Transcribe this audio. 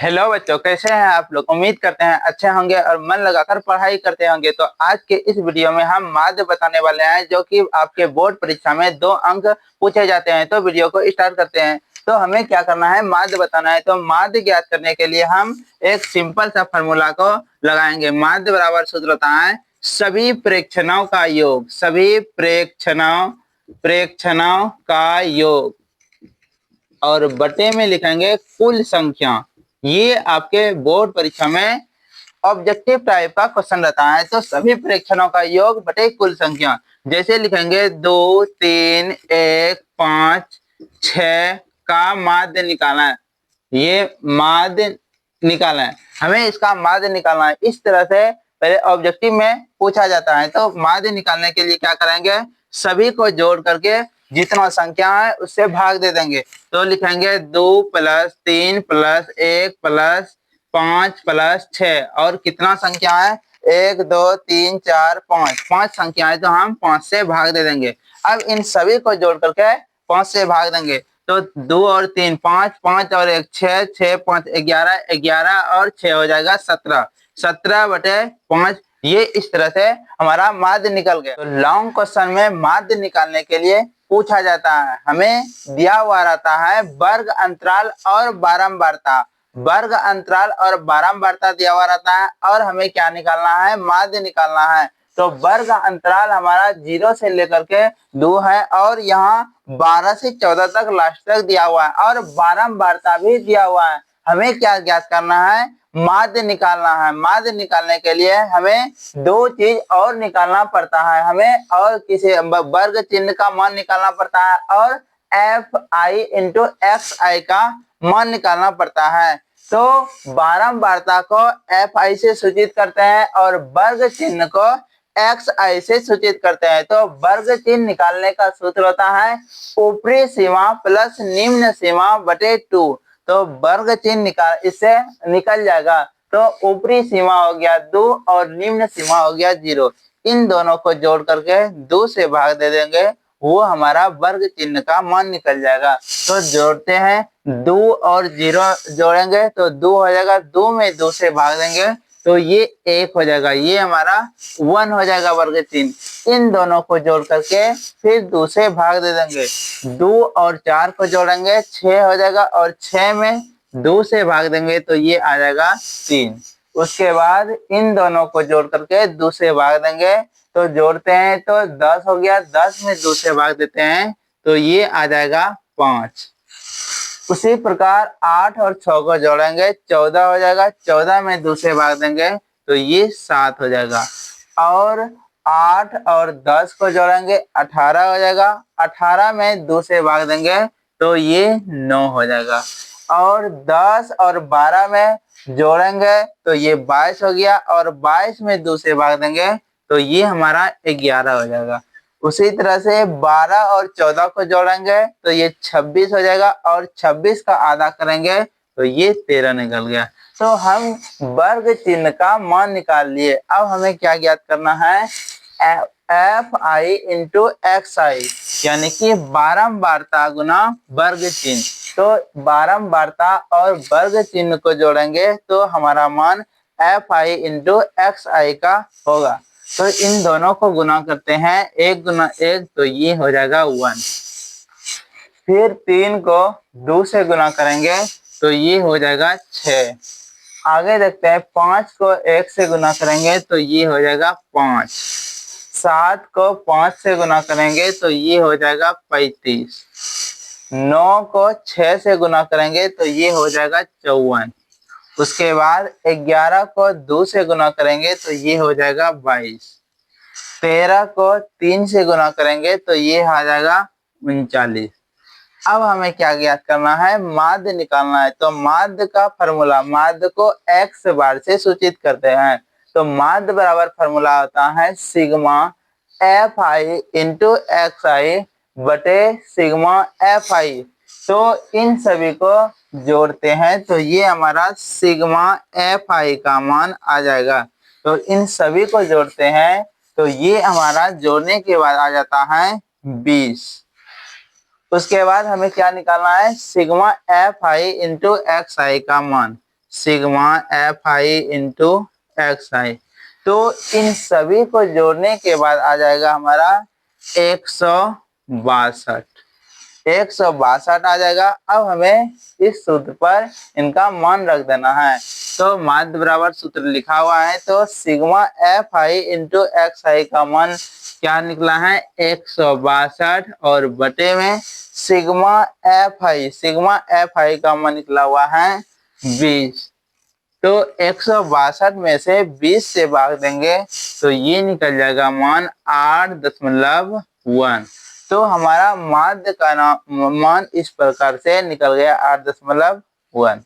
Hello बच्चों, कैसे हैं आप लोग। उम्मीद करते हैं अच्छे होंगे और मन लगाकर पढ़ाई करते होंगे। तो आज के इस वीडियो में हम माध्य बताने वाले हैं, जो कि आपके बोर्ड परीक्षा में 2 अंक पूछे जाते हैं। तो वीडियो को स्टार्ट करते हैं। तो हमें क्या करना है, माध्य बताना है। तो माध्य ज्ञात करने के लिए हम एक सिंपल सा फॉर्मूला को लगाएंगे। माध्य बराबर सूत्र होता है सभी प्रेक्षणों का योग, सभी प्रेक्षणों का योग, और बटे में लिखेंगे कुल संख्या। ये आपके बोर्ड परीक्षा में ऑब्जेक्टिव टाइप का क्वेश्चन रहता है। तो सभी प्रेक्षणों का योग बटे कुल संख्या, जैसे लिखेंगे 2, 3, 1, 5, 6 का माध्य निकालना है। ये माध्य निकालना है, हमें इसका माध्य निकालना है। इस तरह से पहले ऑब्जेक्टिव में पूछा जाता है। तो माध्य निकालने के लिए क्या करेंगे, सभी को जोड़ करके जितना संख्या है उससे भाग दे देंगे। तो लिखेंगे 2 + 3 + 1 + 5 + 6, और कितना संख्या है 1 2 3 4 5, 5 संख्याएं। तो हम 5 से भाग दे देंगे। अब इन सभी को जोड़ करके 5 से भाग देंगे। तो 2 और 3 5, 5 और 1 6, 6 5 11, 11 और 6 हो जाएगा 17, 17/5। ये इस तरह से हमारा माध्य निकल गया। तो लॉन्ग क्वेश्चन में माध्य निकालने के लिए पूछा जाता है, हमें दिया हुआ रहता है वर्ग अंतराल और बारंबारता। वर्ग अंतराल और बारंबारता दिया हुआ रहता है, और हमें क्या निकालना है, माध्य निकालना है। तो वर्ग अंतराल हमारा 0 से लेकर के 2 है, और यहाँ 12 से 14 तक लास्ट तक दिया हुआ है, और बारंबारता भी दिया हुआ है। हमें क्या ज्ञात करना है, माध्य निकालना है। माध्य निकालने के लिए हमें 2 चीज और निकालना पड़ता है। हमें और किसी वर्ग चिन्ह का मान निकालना पड़ता है, और Fi × Xi का मान निकालना पड़ता है। तो बारंबारता को Fi से सूचित करते हैं, और वर्ग चिन्ह को Xi से सूचित करते हैं। तो वर्ग चिन्ह निकालने का सूत्र होता है ऊपरी सीमा प्लस निम्न सीमा बटे 2। तो वर्ग चिन्ह इससे निकल जाएगा। तो ऊपरी सीमा हो गया 2 और निम्न सीमा हो गया 0। इन दोनों को जोड़ करके 2 से भाग दे देंगे, वो हमारा वर्ग चिन्ह का मान निकल जाएगा। तो जोड़ते हैं, 2 और 0 जोड़ेंगे तो 2 हो जाएगा, 2 में 2 से भाग देंगे तो ये 1 हो जाएगा। ये हमारा 1 हो जाएगा वर्ग चिन्ह। इन दोनों को जोड़ करके फिर 2 से भाग दे देंगे। 2 और 4 को जोड़ेंगे 6 हो जाएगा, और 6 में 2 से भाग देंगे तो ये आ जाएगा 3। उसके बाद इन दोनों को जोड़ करके 2 से भाग देंगे, तो जोड़ते हैं तो 10 हो गया, 10 में 2 से भाग देते हैं तो ये आ जाएगा 5। उसी प्रकार 8 और 6 को जोड़ेंगे 14 हो जाएगा, 14 में 2 से भाग देंगे तो ये 7 हो जाएगा। और 8 और 10 को जोड़ेंगे 18 हो जाएगा, 18 में 2 से भाग देंगे तो ये 9 हो जाएगा। और 10 और 12 में जोड़ेंगे तो ये 22 हो गया, और 22 में 2 से भाग देंगे तो ये हमारा 11 हो जाएगा। उसी तरह से 12 और 14 को जोड़ेंगे तो ये 26 हो जाएगा, और 26 का आधा करेंगे तो ये 13 निकल गया। तो हम वर्ग चिन्ह का मान निकाल लिए। अब हमें क्या ज्ञात करना है, Fi × Xi, यानी कि बारंबारता गुना वर्ग चिन्ह। तो बारंबारता और वर्ग चिन्ह को जोड़ेंगे तो हमारा मान Fi × Xi का होगा। तो इन दोनों को गुना करते हैं, 1 गुना 1 तो ये हो जाएगा 1। फिर 3 को 2 से गुना करेंगे तो ये हो जाएगा 6। आगे देखते हैं, 5 को 1 से गुना करेंगे तो ये हो जाएगा 5। 7 को 5 से गुना करेंगे तो ये हो जाएगा 35। 9 को 6 से गुना करेंगे तो ये हो जाएगा 54। उसके बाद 11 को 2 से गुना करेंगे तो ये हो जाएगा 22। 13 को 3 से गुना करेंगे तो ये आ जाएगा 39। अब हमें क्या ज्ञात करना है, माध्य निकालना है। तो माध्य का फॉर्मूला, माध्य को x बार से सूचित करते हैं। तो माध्य बराबर फॉर्मूला होता है सिग्मा Fi × Xi बटे सिग्मा Fi। तो इन सभी को जोड़ते हैं तो ये हमारा सिग्मा Fi का मान आ जाएगा। तो इन सभी को जोड़ते हैं तो ये हमारा जोड़ने के बाद आ जाता है 20। उसके बाद हमें क्या निकालना है, सिग्मा Fi × Xi का मान। Sigma F I into X I. तो इन सभी को जोड़ने के बाद आ जाएगा हमारा 162। 162 आ जाएगा। अब हमें इस सूत्र पर इनका मान रख देना है। तो माध्य बराबर सूत्र लिखा हुआ है, तो sigma F I into X I का मान क्या निकला है 162 और बटे में सिग्मा एफ आई का मान निकला हुआ है 20। तो 162 में से 20 से भाग देंगे तो ये निकल जाएगा मान 8.1। तो हमारा माध्य का मान इस प्रकार से निकल गया 8.1।